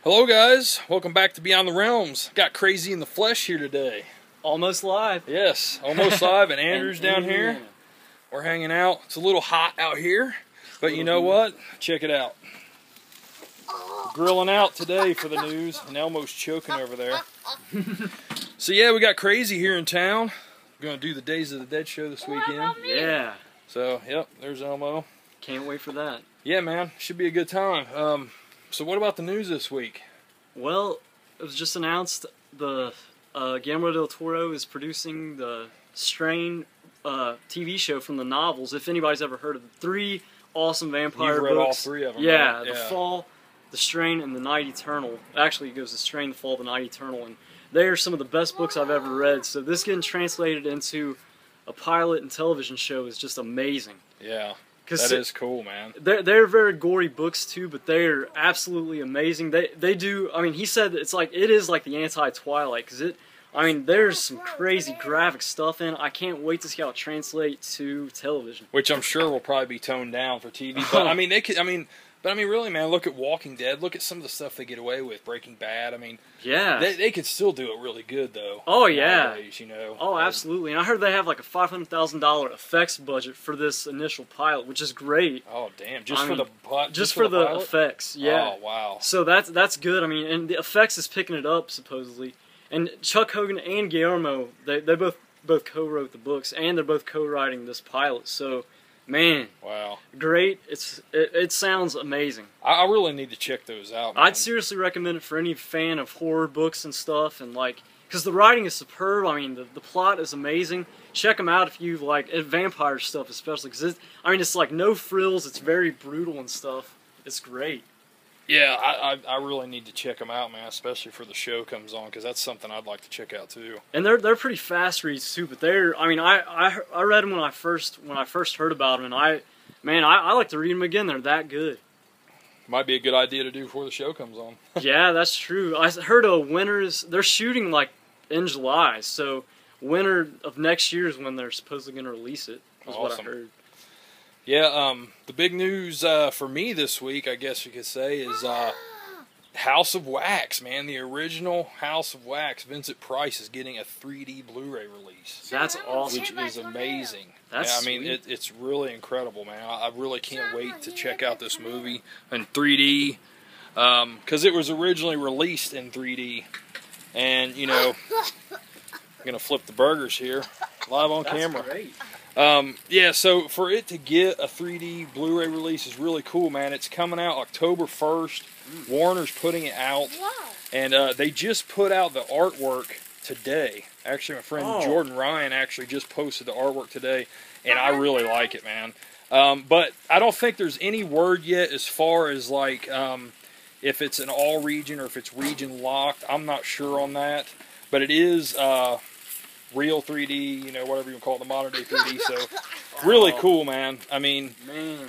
Hello guys, welcome back to Beyond the Realms. Got Krazy in the flesh here today. Almost live. Yes, almost live, and Andrew's down here. We're hanging out. It's a little hot out here, but you know what? Check it out. Grilling out today for the news, and Elmo's choking over there. So yeah, we got Krazy here in town. We're going to do the Days of the Dead show this weekend. Yeah. So, yep, there's Elmo. Can't wait for that. Yeah, man, should be a good time. So what about the news this week? Well, it was just announced the Guillermo del Toro is producing the Strain TV show from the novels. If anybody's ever heard of the 3 awesome vampire You've read books. all 3 of them, yeah, right? The Fall, The Strain, and The Night Eternal. Actually, it goes The Strain, The Fall, The Night Eternal, and they are some of the best books I've ever read. So this getting translated into a pilot and television show is just amazing. Yeah. That is cool, man. They're very gory books too, but they're absolutely amazing. They do. I mean, he said it is like the anti-Twilight because I mean, there's some crazy graphic stuff in it. I can't wait to see how it translates to television. Which I'm sure will probably be toned down for TV. But I mean, really, man, look at Walking Dead. Look at some of the stuff they get away with. Breaking Bad. I mean, yeah, they could still do it really good though. Oh yeah, nowadays, you know. Oh, absolutely. And I heard they have like a $500,000 effects budget for this initial pilot, which is great. Oh damn! Just for the effects. Yeah. Oh wow. So that's good. I mean, and the effects is picking it up supposedly. And Chuck Hogan and Guillermo, they both co-wrote the books, and they're both co-writing this pilot. So. Man, wow, great! It sounds amazing. I really need to check those out, man. I'd seriously recommend it for any fan of horror books and stuff, and because the writing is superb. I mean, the plot is amazing. Check them out if you like vampire stuff, especially because it's like no frills. It's very brutal and stuff. It's great. Yeah, I really need to check them out, man, especially for the show comes on, because that's something I'd like to check out too. And they're pretty fast reads too, but I read them when I first heard about them, and I like to read them again. They're that good. Might be a good idea to do before the show comes on. Yeah, that's true. I heard they're shooting like in July, so winter of next year is when they're supposedly going to release it. Is awesome. What I heard. Yeah, the big news for me this week, I guess you could say, is House of Wax, man. The original House of Wax. Vincent Price is getting a 3D Blu-ray release. That's awesome. Which is amazing. That's I mean, it's really incredible, man. I really can't wait to check out this movie in 3D, because it was originally released in 3D. And, you know, I'm going to flip the burgers here, live on camera. Great. Yeah, so for it to get a 3D Blu-ray release is really cool, man. It's coming out October 1st. Warner's putting it out. Wow. And they just put out the artwork today. Actually, my friend Jordan Ryan actually just posted the artwork today, and I really like it, man. But I don't think there's any word yet as far as, like, if it's an all-region or if it's region-locked. I'm not sure on that. But it is... real 3D, you know, whatever you call it, the modern day 3D. So, really cool, man. I mean,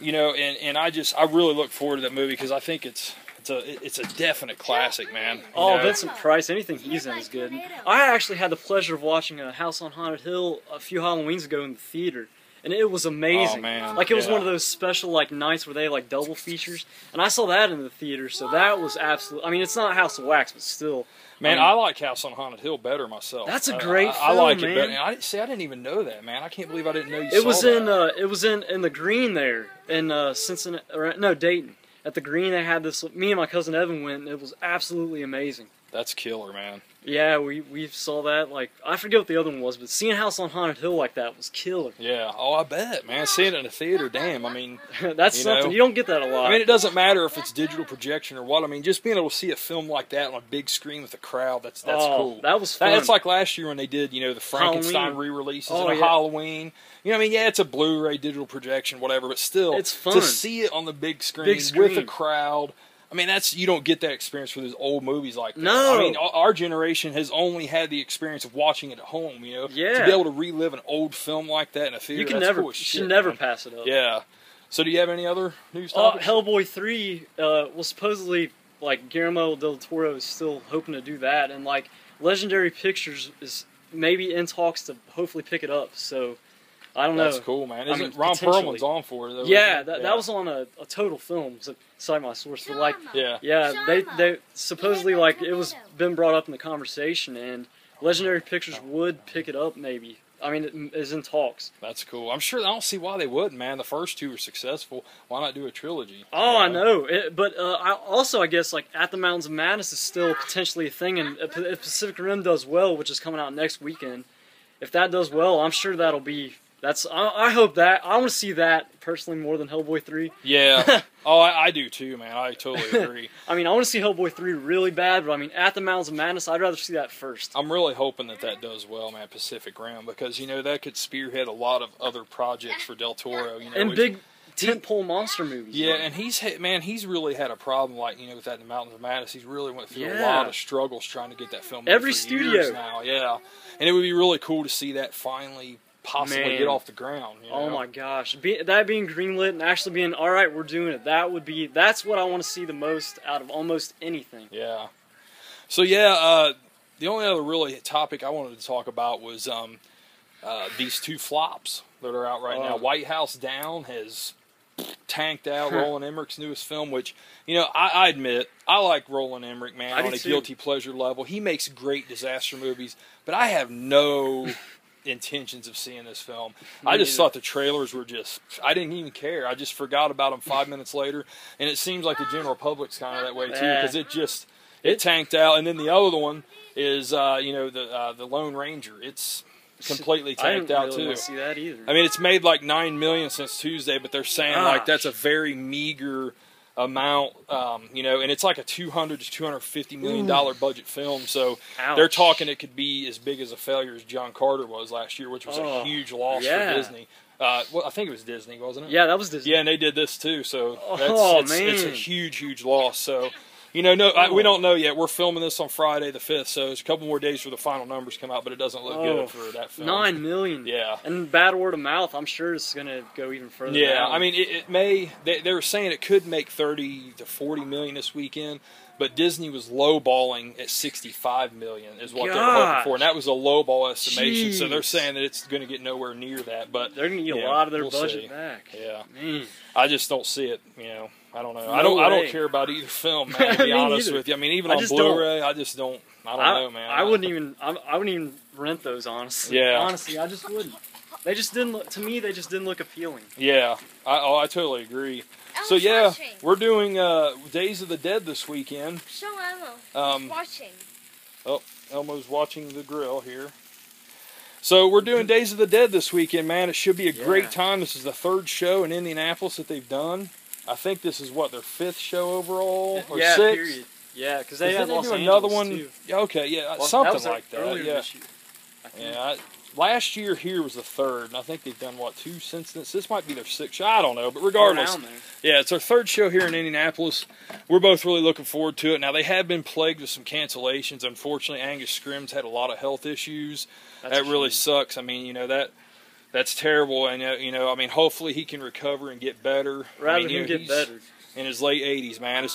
you know, and I really look forward to that movie because I think it's a definite classic, man. Oh, Vincent Price, anything he's in is good. I actually had the pleasure of watching a House on Haunted Hill a few Halloweens ago in the theater. And it was amazing. Oh, man. Like, it was one of those special, like, nights where they had, like, double features. And I saw that in the theater, so that was absolutely... I mean, it's not House of Wax, but still... Man, I like House on Haunted Hill better myself. That's a great film, I like man. it better. I didn't even know that, man. I can't believe I didn't know you saw that. It was in the Green there, in Cincinnati... No, Dayton. At the Green, they had this... Me and my cousin Evan went, and it was absolutely amazing. That's killer, man. Yeah, we saw that, like, I forget what the other one was, but seeing House on Haunted Hill like that was killer. Yeah, oh, I bet, man. Seeing it in a theater, damn, I mean... That's something, you don't get that a lot. I mean, it doesn't matter if it's digital projection or what, I mean, just being able to see a film like that on a big screen with a crowd, that's cool. That was fun. That's like last year when they did, you know, the Frankenstein re-releases and Halloween. You know what I mean? Yeah, it's a Blu-ray, digital projection, whatever, but still, it's fun. To see it on the big screen with a crowd... I mean, you don't get that experience for those old movies like that. No. I mean, our generation has only had the experience of watching it at home, you know? Yeah. To be able to relive an old film like that in a theater, you should never pass it up. Yeah. So do you have any other news topics? Hellboy 3, well, supposedly, like, Guillermo del Toro is still hoping to do that, and, like, Legendary Pictures is maybe in talks to hopefully pick it up, so... I don't know. That's cool, man. Isn't I mean, Ron Perlman's on for it, though? Yeah, that was on a Total Film. So, cite my source. But like, yeah, they supposedly like it was been brought up in the conversation, and Legendary Pictures would pick it up maybe. I mean, it is in talks. That's cool. I'm sure. I don't see why they wouldn't, man. The first two were successful. Why not do a trilogy? Oh, I know. But I guess like At the Mountains of Madness is still potentially a thing, and if Pacific Rim does well, which is coming out next weekend, if that does well, I'm sure that'll be. I hope that. I want to see that personally more than Hellboy 3. Yeah. Oh, I do too, man. I totally agree. I mean, I want to see Hellboy 3 really bad, but I mean, At the Mountains of Madness, I'd rather see that first. I'm really hoping that does well, man, Pacific Rim, because, that could spearhead a lot of other projects for Del Toro. And big tentpole monster movies. Yeah, and he's really had a problem, like, with that in the Mountains of Madness. He's really went through a lot of struggles trying to get that film made every for studio years now. Yeah. And it would be really cool to see that finally possibly get off the ground. Oh my gosh, that being greenlit and actually being all right, we're doing it. That's what I want to see the most out of almost anything. Yeah. So the only other really topic I wanted to talk about was these two flops that are out right now. White House Down has tanked out Roland Emmerich's newest film, which I admit I like Roland Emmerich, man, on a guilty pleasure level. He makes great disaster movies, but I have no intentions of seeing this film. I just thought the trailers were I didn't even care. I just forgot about them 5 minutes later, and it seems like the general public's kind of that way too, because it tanked out. And then the other one is the Lone Ranger. It's completely tanked out too. I didn't really see that either. I mean, it's made like $9 million since Tuesday, but they're saying like that's a very meager amount, and it's like a $200 to $250 million budget film, so they're talking it could be as big as a failure as John Carter was last year, which was a huge loss for Disney. Well, I think it was Disney, wasn't it? Yeah, that was Disney. Yeah, and they did this too, so it's a huge loss. So we don't know yet. We're filming this on Friday the 5th, so it's a couple more days for the final numbers come out, but it doesn't look good for that film. $9 million. Yeah. And bad word of mouth, I'm sure it's going to go even further down. I mean, it may, they were saying it could make 30 to 40 million this weekend, but Disney was lowballing at 65 million is what they were hoping for, and that was a lowball estimation, so they're saying that it's going to get nowhere near that, but they're going to get a lot of their budget back. Yeah. Man. I just don't see it, I don't know. I don't care about either film, man, to be honest with you. I mean, even on Blu-ray, I don't know, man. I wouldn't even rent those, honestly. Yeah. Honestly, I just wouldn't. They just didn't look, to me, they just didn't look appealing. Yeah. I totally agree. So, we're doing Days of the Dead this weekend. Show Elmo. He's watching. Oh, Elmo's watching the grill here. So, we're doing Days of the Dead this weekend, man. It should be a great time. This is the 3rd show in Indianapolis that they've done. I think this is, their 5th show overall? Or 6th? Period. Yeah, because they had Los Angeles, another one. too. Yeah, okay, something like that. Earlier this year, last year here was the 3rd, and I think they've done, 2 since then. This might be their 6th show. I don't know, but regardless. It's our 3rd show here in Indianapolis. We're both really looking forward to it. Now, they have been plagued with some cancellations. Unfortunately, Angus Scrimm's had a lot of health issues. That really sucks. I mean, that's terrible, and I mean, hopefully he can recover and get better. Rather than get better. In his late 80s, man.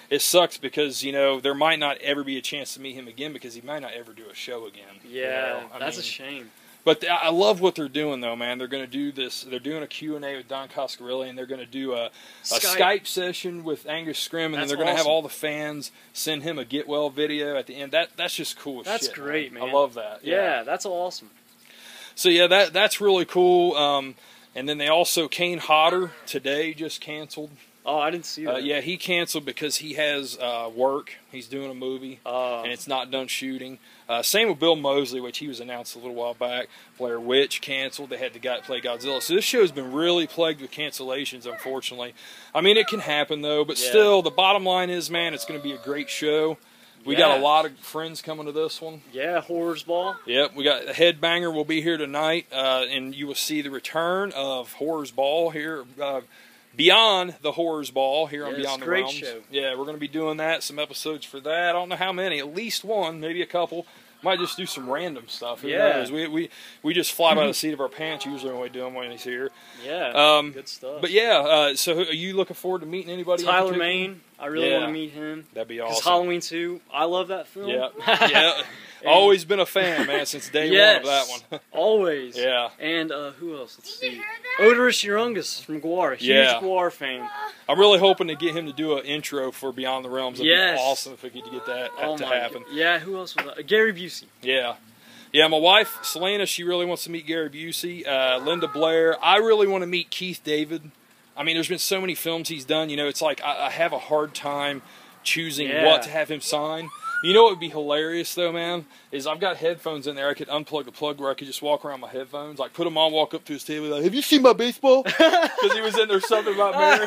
It sucks because there might not ever be a chance to meet him again because he might not ever do a show again. Yeah, that's a shame. But I love what they're doing, though, man. They're going to do this. They're doing a Q&A with Don Coscarelli, and they're going to do a Skype session with Angus Scrimm, and then they're going to have all the fans send him a get well video at the end. That's just cool as shit. That's great, man. I love that. Yeah, that's awesome. So, that's really cool. And then they also, Kane Hodder today just canceled. Oh, I didn't see that. He canceled because he has work. He's doing a movie, and it's not done shooting. Same with Bill Moseley, which he was announced a little while back. Blair Witch canceled. They had the guy play Godzilla. So this show's been really plagued with cancellations, unfortunately. I mean, it can happen, though. But still, the bottom line is, man, it's going to be a great show. We got a lot of friends coming to this one. Yeah, Horrors Ball. Yep, we got Headbanger will be here tonight, and you will see the return of Horrors Ball here. Beyond the Horrors Ball here on Beyond the Realms. Show. Yeah, we're going to be doing that, some episodes for that. I don't know how many, at least one, maybe a couple. Might just do some random stuff. Who knows? We just fly by the seat of our pants usually when we do them when he's here. Yeah, good stuff. But so are you looking forward to meeting anybody? Tyler Maine, I really want to meet him. That'd be awesome. Because Halloween 2, I love that film. Yeah, Always been a fan, man, since day one of that one. Always. Yeah. And who else? Let's see. Odorous Urungus from Guar. Huge Guar fan. I'm really hoping to get him to do an intro for Beyond the Realms. It'd be awesome if we could get that to happen. Yeah, who else was that? Gary Busey. Yeah. Yeah, my wife, Selena, she really wants to meet Gary Busey. Linda Blair. I really want to meet Keith David. I mean, there's been so many films he's done. You know, it's like I have a hard time choosing what to have him sign. You know what would be hilarious, though, man, is I've got headphones in there. I could unplug the plug where I could just walk around my headphones, like put them on, walk up to his table, like, have you seen my baseball? Because he was in there something about Mary.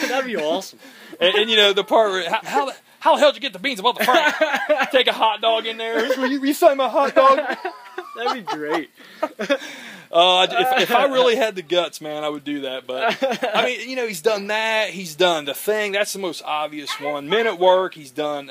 That'd be awesome. And you know, the part where, how the hell did you get the beans above the front? Take a hot dog in there. Will you sign my hot dog? That'd be great. If I really had the guts, man, I would do that. But, I mean, you know, he's done that. He's done The Thing. That's the most obvious one. Men at Work. He's done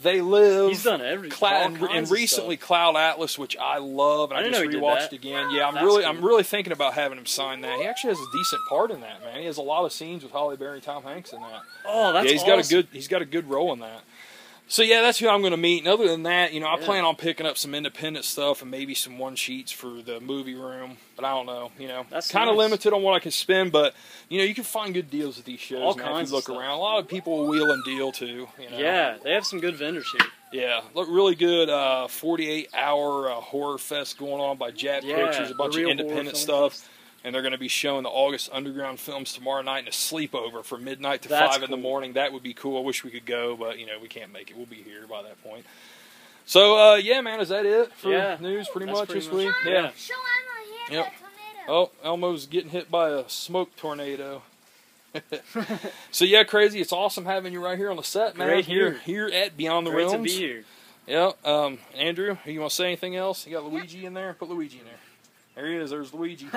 They Live. He's done everything. And recently Cloud Atlas, which I love. And I just rewatched again. Yeah, I'm really thinking about having him sign that. He actually has a decent part in that, man. He has a lot of scenes with Halle Berry and Tom Hanks in that. Oh, that's awesome. He's got a good role in that. So, yeah, that's who I'm going to meet. And other than that, you know, I plan on picking up some independent stuff and maybe some one-sheets for the movie room. But I don't know, you know. That's kind of limited on what I can spend. But, you know, you can find good deals at these shows, man, if you look around. A lot of people will wheel and deal, too. You know? Yeah, they have some good vendors here. Yeah, look really good 48-hour horror fest going on by Jet Pictures, a bunch of independent stuff. And they're going to be showing the August Underground films tomorrow night in a sleepover from midnight to 5 in the morning. That would be cool. I wish we could go, but, you know, we can't make it. We'll be here by that point. So, yeah, man, is that it for news pretty much this week? Yeah. Show Elmo here, that tornado. Oh, Elmo's getting hit by a smoke tornado. So, yeah, Krazy, it's awesome having you right here on the set, man. Great Here at Beyond the Realms. Great to be here. Yeah. Andrew, you want to say anything else? You got Luigi in there? Put Luigi in there. There he is. There's Luigi.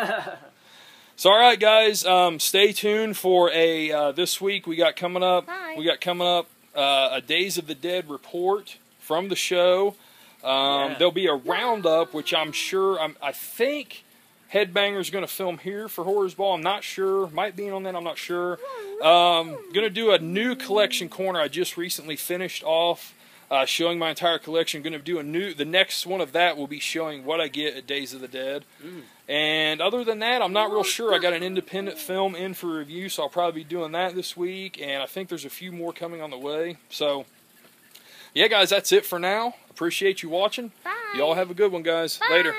So, all right, guys, stay tuned for a this week we got coming up. A Days of the Dead report from the show. There'll be a roundup, which I'm sure I think Headbanger's going to film here for Horrors Ball. I'm not sure. Might be on that. I'm not sure. Going to do a new collection corner. I just recently finished off. Showing my entire collection. Going to do the next one of that will be showing what I get at Days of the Dead. And other than that, I'm not real sure. I got an independent film in for review, so I'll probably be doing that this week. And I think there's a few more coming on the way. So, yeah, guys, that's it for now. Appreciate you watching. Bye. Y'all have a good one, guys. Bye. Later.